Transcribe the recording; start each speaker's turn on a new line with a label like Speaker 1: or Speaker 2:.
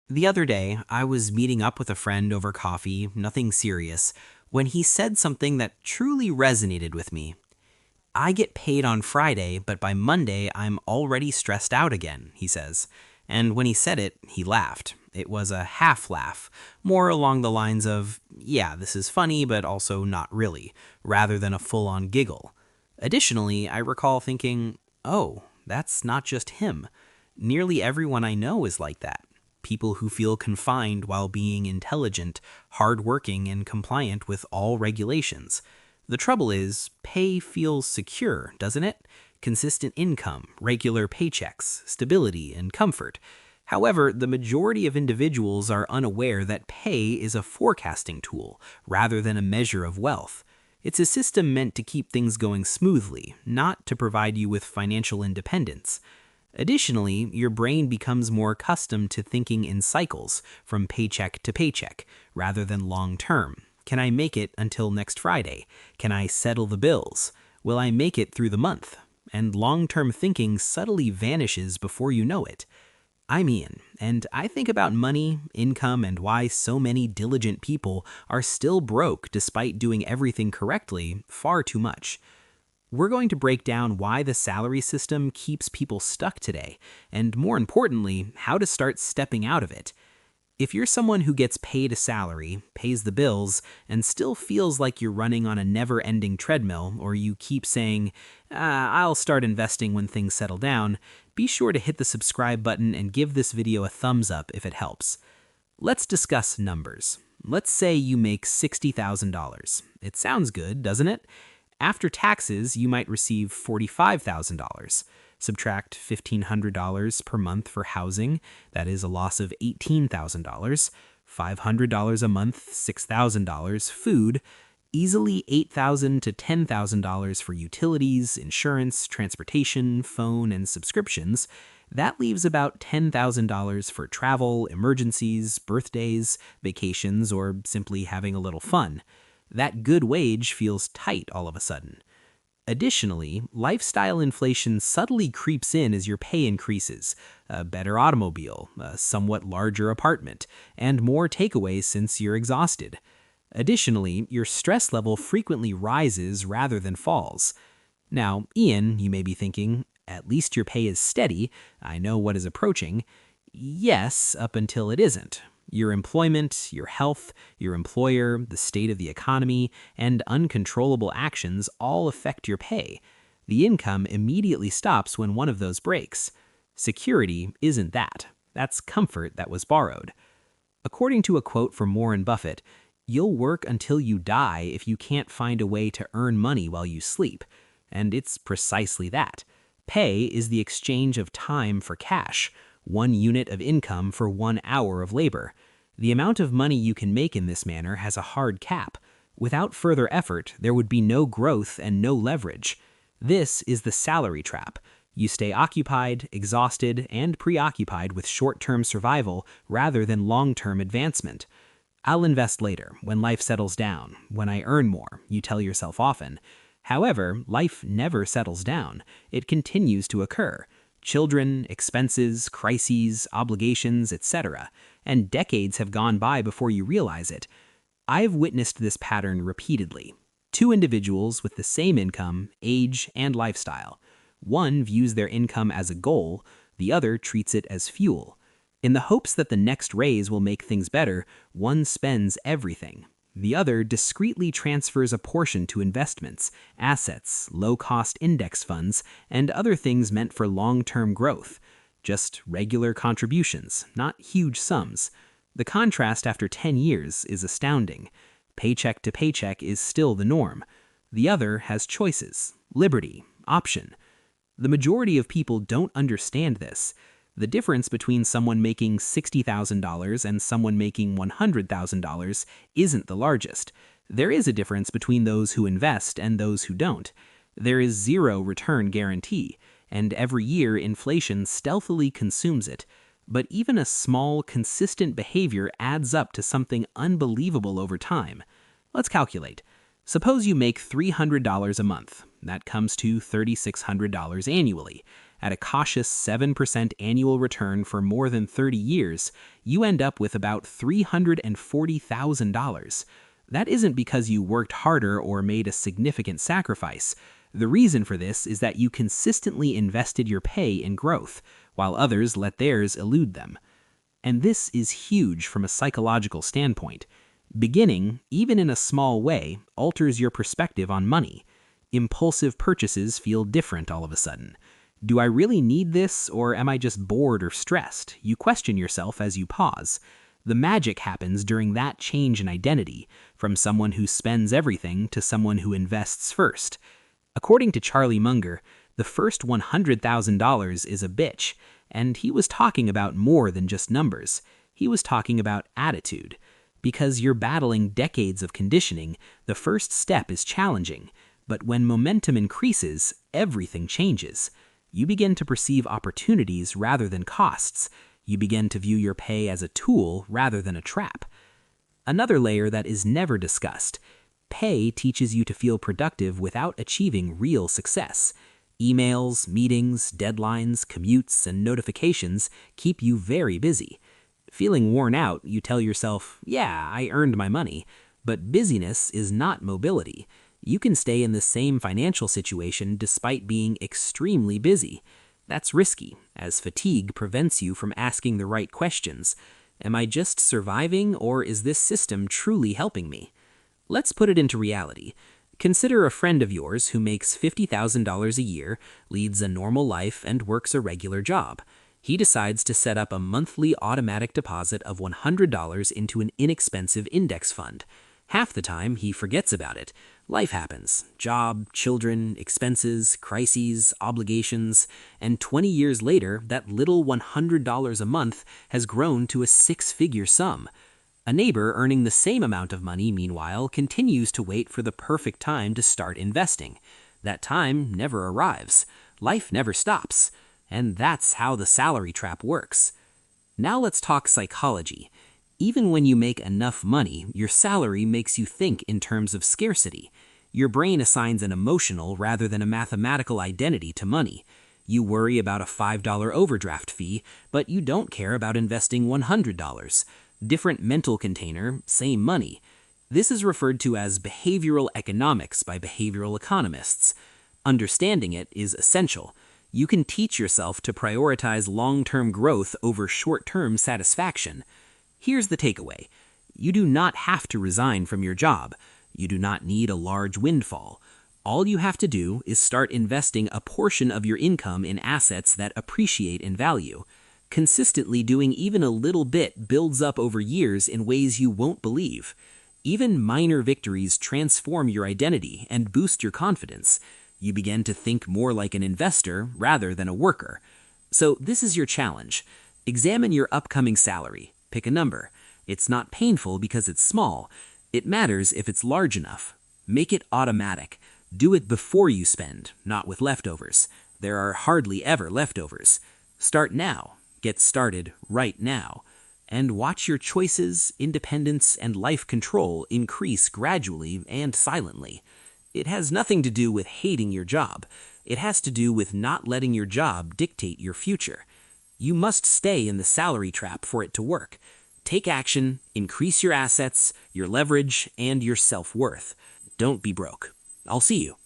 Speaker 1: The other day, I was meeting up with a friend over coffee, nothing serious, when he said something that truly resonated with me. I get paid on Friday, but by Monday, I'm already stressed out again, he says. And when he said it, he laughed. It was a half laugh, more along the lines of, yeah, this is funny, but also not really, rather than a full on giggle. Additionally, I recall thinking, oh, that's not just him. Nearly everyone I know is like that. People who feel confined while being intelligent, hardworking, and compliant with all regulations. The trouble is, pay feels secure, doesn't it? Consistent income, regular paychecks, stability, and comfort. However, the majority of individuals are unaware that pay is a forecasting tool rather than a measure of wealth. It's a system meant to keep things going smoothly, not to provide you with financial independence. Additionally, your brain becomes more accustomed to thinking in cycles, from paycheck to paycheck, rather than long term. Can I make it until next Friday? Can I settle the bills? Will I make it through the month? And long-term thinking subtly vanishes before you know it. I'm Ian, and I think about money, income, and why so many diligent people are still broke despite doing everything correctly far too much. We're going to break down why the salary system keeps people stuck today, and more importantly, how to start stepping out of it. If you're someone who gets paid a salary, pays the bills, and still feels like you're running on a never-ending treadmill, or you keep saying, I'll start investing when things settle down, be sure to hit the subscribe button and give this video a thumbs up if it helps. Let's discuss numbers. Let's say you make $60,000. It sounds good, doesn't it? After taxes, you might receive $45,000. Subtract $1,500 per month for housing, that is a loss of $18,000. $500 a month, $6,000. Food, easily $8,000 to $10,000 for utilities, insurance, transportation, phone, and subscriptions. That leaves about $10,000 for travel, emergencies, birthdays, vacations, or simply having a little fun. That good wage feels tight all of a sudden. Additionally, lifestyle inflation subtly creeps in as your pay increases. A better automobile, a somewhat larger apartment, and more takeaways since you're exhausted. Additionally, your stress level frequently rises rather than falls. Now, Ian, you may be thinking, at least your pay is steady. I know what is approaching. Yes, up until it isn't. Your employment, your health, your employer, the state of the economy, and uncontrollable actions all affect your pay. The income immediately stops when one of those breaks. Security isn't that. That's comfort that was borrowed. According to a quote from Warren Buffett, you'll work until you die if you can't find a way to earn money while you sleep. And it's precisely that. Pay is the exchange of time for cash. 1 unit of income for 1 hour of labor. The amount of money you can make in this manner has a hard cap. Without further effort, there would be no growth and no leverage. This is the salary trap. You stay occupied, exhausted, and preoccupied with short-term survival rather than long-term advancement. I'll invest later, when life settles down, when I earn more, you tell yourself often. However, life never settles down. It continues to occur. Children, expenses, crises, obligations, etc. And decades have gone by before you realize it. I've witnessed this pattern repeatedly. 2 individuals with the same income, age, and lifestyle. One views their income as a goal, the other treats it as fuel. In the hopes that the next raise will make things better, one spends everything. The other discreetly transfers a portion to investments, assets, low-cost index funds, and other things meant for long-term growth. Just regular contributions, not huge sums. The contrast after 10 years is astounding. Paycheck to paycheck is still the norm. The other has choices, liberty, option. The majority of people don't understand this. The difference between someone making $60,000 and someone making $100,000 isn't the largest. There is a difference between those who invest and those who don't. There is zero return guarantee, and every year inflation stealthily consumes it. But even a small, consistent behavior adds up to something unbelievable over time. Let's calculate. Suppose you make $300 a month. That comes to $3,600 annually. At a cautious 7% annual return for more than 30 years, you end up with about $340,000. That isn't because you worked harder or made a significant sacrifice. The reason for this is that you consistently invested your pay in growth, while others let theirs elude them. And this is huge from a psychological standpoint. Beginning, even in a small way, alters your perspective on money. Impulsive purchases feel different all of a sudden. Do I really need this, or am I just bored or stressed? You question yourself as you pause. The magic happens during that change in identity, from someone who spends everything to someone who invests first. According to Charlie Munger, the first $100,000 is a bitch, and he was talking about more than just numbers. He was talking about attitude. Because you're battling decades of conditioning, the first step is challenging. But when momentum increases, everything changes. You begin to perceive opportunities rather than costs. You begin to view your pay as a tool rather than a trap. Another layer that is never discussed. Pay teaches you to feel productive without achieving real success. Emails, meetings, deadlines, commutes, and notifications keep you very busy. Feeling worn out, you tell yourself, yeah, I earned my money. But busyness is not mobility. You can stay in the same financial situation despite being extremely busy. That's risky, as fatigue prevents you from asking the right questions. Am I just surviving, or is this system truly helping me? Let's put it into reality. Consider a friend of yours who makes $50,000 a year, leads a normal life, and works a regular job. He decides to set up a monthly automatic deposit of $100 into an inexpensive index fund. Half the time, he forgets about it. Life happens. Job, children, expenses, crises, obligations, and 20 years later, that little $100 a month has grown to a six-figure sum. A neighbor earning the same amount of money, meanwhile, continues to wait for the perfect time to start investing. That time never arrives. Life never stops. And that's how the salary trap works. Now let's talk psychology. Even when you make enough money, your salary makes you think in terms of scarcity. Your brain assigns an emotional rather than a mathematical identity to money. You worry about a $5 overdraft fee, but you don't care about investing $100. Different mental container, same money. This is referred to as behavioral economics by behavioral economists. Understanding it is essential. You can teach yourself to prioritize long-term growth over short-term satisfaction. Here's the takeaway. You do not have to resign from your job. You do not need a large windfall. All you have to do is start investing a portion of your income in assets that appreciate in value. Consistently doing even a little bit builds up over years in ways you won't believe. Even minor victories transform your identity and boost your confidence. You begin to think more like an investor rather than a worker. So this is your challenge. Examine your upcoming salary. Pick a number. It's not painful because it's small. It matters if it's large enough. Make it automatic. Do it before you spend, not with leftovers. There are hardly ever leftovers. Start now. Get started right now. And watch your choices, independence, and life control increase gradually and silently. It has nothing to do with hating your job. It has to do with not letting your job dictate your future. You must stay in the salary trap for it to work. Take action, increase your assets, your leverage, and your self-worth. Don't be broke. I'll see you.